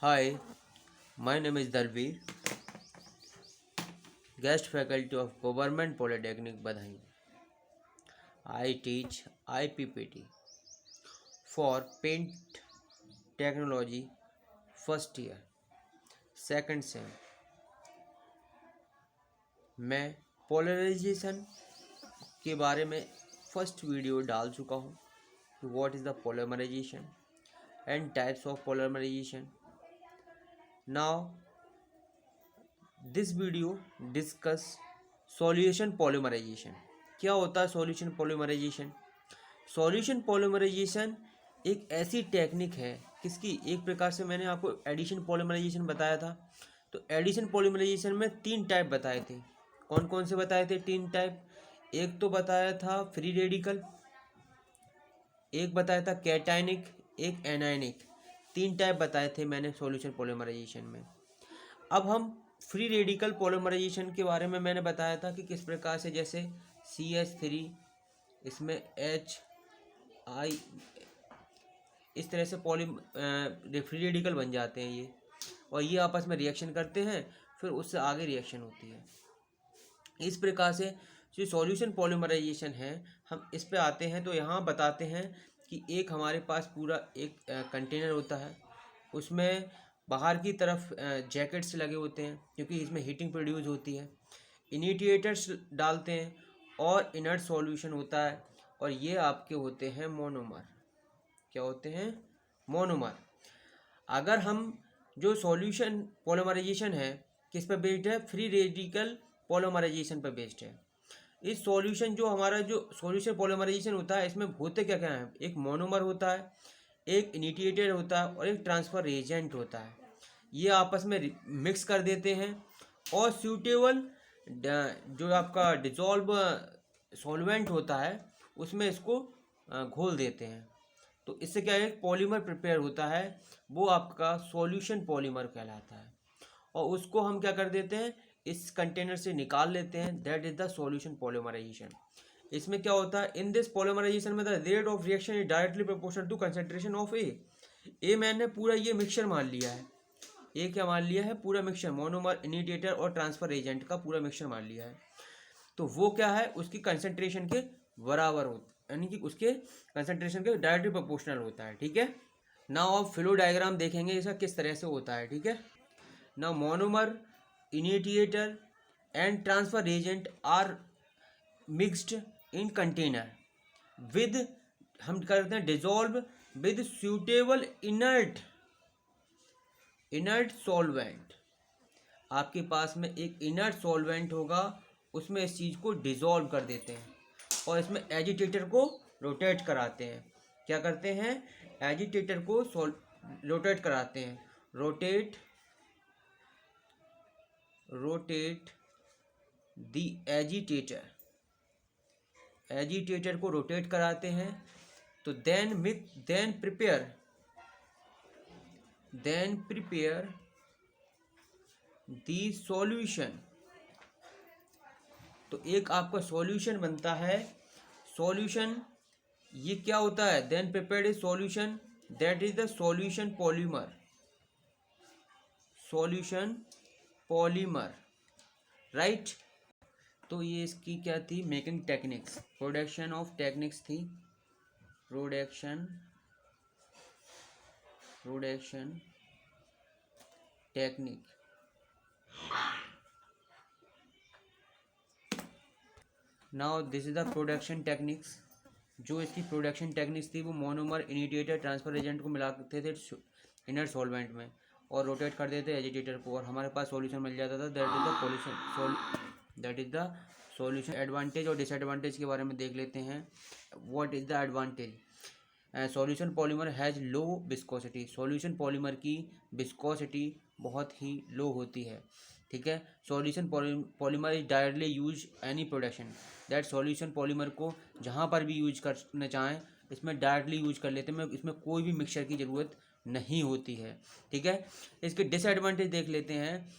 Hi, my name is Dalveer, guest faculty of Government Polytechnic Badhain. I teach IPPT for Paint Technology first year, second sem. मैं polarization के बारे में first video डाल चुका हूँ. What is the polymerization and types of polymerization. Now this video discuss solution polymerization. क्या होता है सॉल्यूशन पॉलीमराइजेशन? सॉल्यूशन पॉलीमराइजेशन एक ऐसी टेक्निक है किसकी एक प्रकार से मैंने आपको एडिशन पॉलीमराइजेशन बताया था. तो एडिशन पॉलीमराइजेशन में 3 टाइप बताए थे. कौन कौन से बताए थे 3 टाइप? एक तो बताया था फ्री रेडिकल, एक बताया था कैटायनिक, एक एनायनिक. 3 टाइप बताए थे मैंने सॉल्यूशन पॉलीमराइजेशन में. अब हम फ्री रेडिकल पॉलीमराइजेशन के बारे में मैंने बताया था कि किस प्रकार से, जैसे CH3 इसमें HI इस तरह से फ्री रेडिकल बन जाते हैं ये, और ये आपस में रिएक्शन करते हैं, फिर उससे आगे रिएक्शन होती है. इस प्रकार से जो सॉल्यूशन पॉलीमराइजेशन है हम इस पे आते हैं. तो यहाँ बताते हैं कि एक हमारे पास पूरा एक कंटेनर होता है, उसमें बाहर की तरफ जैकेट्स लगे होते हैं क्योंकि इसमें हीटिंग प्रोड्यूस होती है. इनिशिएटर्स डालते हैं और इनर्ट सॉल्यूशन होता है, और ये आपके होते हैं मोनोमर. क्या होते हैं? मोनोमर. अगर हम जो सॉल्यूशन पॉलीमराइजेशन है किस पर बेस्ड है? फ्री रेडिकल पॉलीमराइजेशन पर बेस्ड है. इस सॉल्यूशन जो हमारा जो सॉल्यूशन पॉलीमराइजेशन होता है इसमें होते क्या क्या है? एक मोनोमर होता है, एक इनिशिएटर होता है और एक ट्रांसफर एजेंट होता है. ये आपस में मिक्स कर देते हैं और सूटेबल जो आपका डिजॉल्व सॉल्वेंट होता है उसमें इसको घोल देते हैं. तो इससे क्या है, पॉलीमर प्रिपेयर होता है, वो आपका सॉल्यूशन पॉलीमर कहलाता है. और उसको हम क्या कर देते हैं, इस कंटेनर से निकाल लेते हैं. That is the solution polymerisation. इसमें क्या होता है, इन दिस पॉलीमराइजेशन में the rate of reaction is directly proportional to concentration of A. मैंने पूरा ये मिक्सचर मान लिया है. ये क्या मान लिया है? पूरा मिक्सचर, मोनोमर, इनिशिएटर और ट्रांसफर एजेंट का पूरा मिक्सचर मान लिया है. तो वो क्या है, उसकी कंसेंट्रेशन के बराबर होता, यानी कि उसके कंसेंट्रेशन के डायरेक्टली प्रोपोर्शनल होता है. ठीक है. नाउ आप फ्लो डायग्राम देखेंगे इसका किस तरह से होता है. ठीक है. Now monomer, initiator and transfer agent are mixed in container with, हम करते हैं dissolve with suitable inert solvent. आपके पास में एक इनर्ट सॉल्वेंट होगा, उसमें इस चीज़ को डिजॉल्व कर देते हैं और इसमें एजिटेटर को रोटेट कराते हैं. क्या करते हैं? एजिटेटर को रोटेट कराते हैं. रोटेट द एजिटेटर को रोटेट कराते हैं. तो देन प्रिपेयर द सॉल्यूशन. तो एक आपका सॉल्यूशन बनता है. सॉल्यूशन ये क्या होता है? Then prepared a solution, that is the solution polymer. Right. तो ये इसकी क्या थी? Making techniques, production of techniques थी. Production technique. Now this is the production techniques. जो इसकी प्रोडक्शन टेक्निक्स थी वो मोनोमर, इनिशिएटर, ट्रांसफर एजेंट को मिलाते थे इनर सॉल्वेंट में और रोटेट कर देते एजिटेटर को, और हमारे पास सॉल्यूशन मिल जाता था. That is the solution. Advantage और डिसएडवांटेज के बारे में देख लेते हैं. What is the advantage? Solution polymer has low viscosity. Solution polymer की विस्कोसिटी बहुत ही लो होती है. ठीक है. Solution polymer is directly use any production. That solution polymer को जहाँ पर भी यूज करना चाहें इसमें डायरेक्टली यूज कर लेते हैं. इसमें कोई भी मिक्सचर की ज़रूरत नहीं होती है. ठीक है. इसके डिसएडवांटेज देख लेते हैं.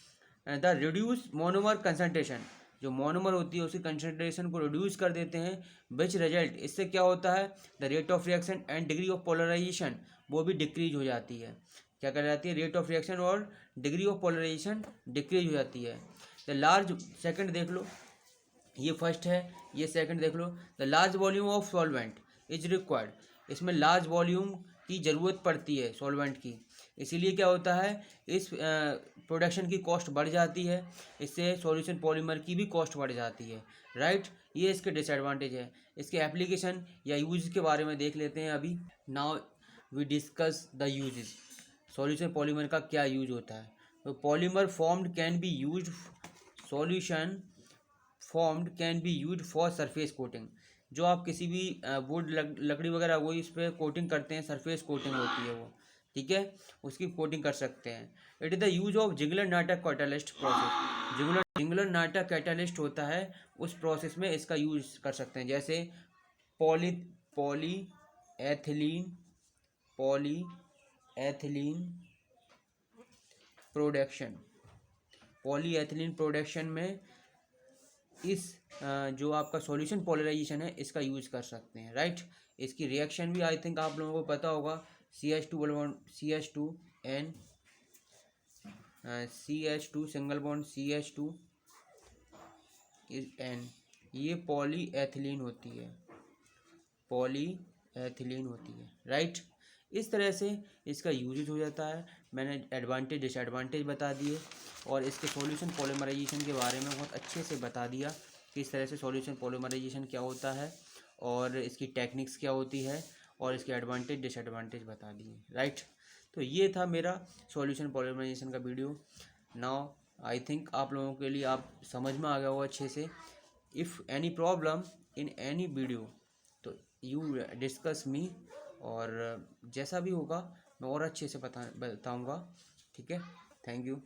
The reduce monomer concentration. जो मोनोमर होती है उसकी कंसनट्रेशन को रिड्यूस कर देते हैं. विच रिजल्ट, इससे क्या होता है, the rate of reaction and degree of polarization वो भी डिक्रीज हो जाती है. क्या कर जाती है, रेट ऑफ रिएक्शन और डिग्री ऑफ पोलराइजेशन डिक्रीज हो जाती है। द लार्ज, सेकंड देख लो, ये फर्स्ट है, ये सेकंड देख लो। The large volume of solvent is required, इसमें लार्ज वॉल्यूम की ज़रूरत पड़ती है सॉल्वेंट की, इसीलिए क्या होता है, इस प्रोडक्शन की कॉस्ट बढ़ जाती है, इससे सॉल्यूशन पॉलीमर की भी कॉस्ट बढ़ जाती है, राइट। ये इसके डिसएडवांटेज है। इसके एप्लीकेशन या यूज के बारे में देख लेते हैं अभी। Now we discuss the uses, solution polymer का क्या यूज होता है। तो polymer formed can be used, solution formed can be use for surface coating, जो आप किसी भी वुड लकड़ी वगैरह वो इस पर कोटिंग करते हैं, सरफेस कोटिंग होती है वो, ठीक है, उसकी कोटिंग कर सकते हैं। It is the use of Ziegler Natta catalyst process, Ziegler Natta catalyst होता है, उस प्रोसेस में इसका यूज कर सकते हैं। जैसे poly poly ethylene poly ethylene production, poly ethylene production में इस जो आपका सॉल्यूशन पोलराइजेशन है इसका यूज कर सकते हैं, राइट। इसकी रिएक्शन भी आई थिंक आप लोगों को पता होगा, CH2 CH2 single bond CH2 N, ये पॉली एथिलीन होती है, पॉली एथिलीन होती है, राइट। इस तरह से इसका यूज हो जाता है। मैंने एडवांटेज डिसएडवांटेज बता दिए और इसके सॉल्यूशन पॉलीमराइजेशन के बारे में बहुत अच्छे से बता दिया कि इस तरह से सॉल्यूशन पॉलीमराइजेशन क्या होता है और इसकी टेक्निक्स क्या होती है और इसके एडवांटेज डिसएडवांटेज बता दिए, राइट। तो ये था मेरा सॉल्यूशन पॉलीमराइजेशन का वीडियो। नाउ आई थिंक आप लोगों के लिए आप समझ में आ गया होगा अच्छे से। If any problem in any video तो यू डिस्कस मी, और जैसा भी होगा मैं और अच्छे से बताऊंगा, ठीक है। Thank you.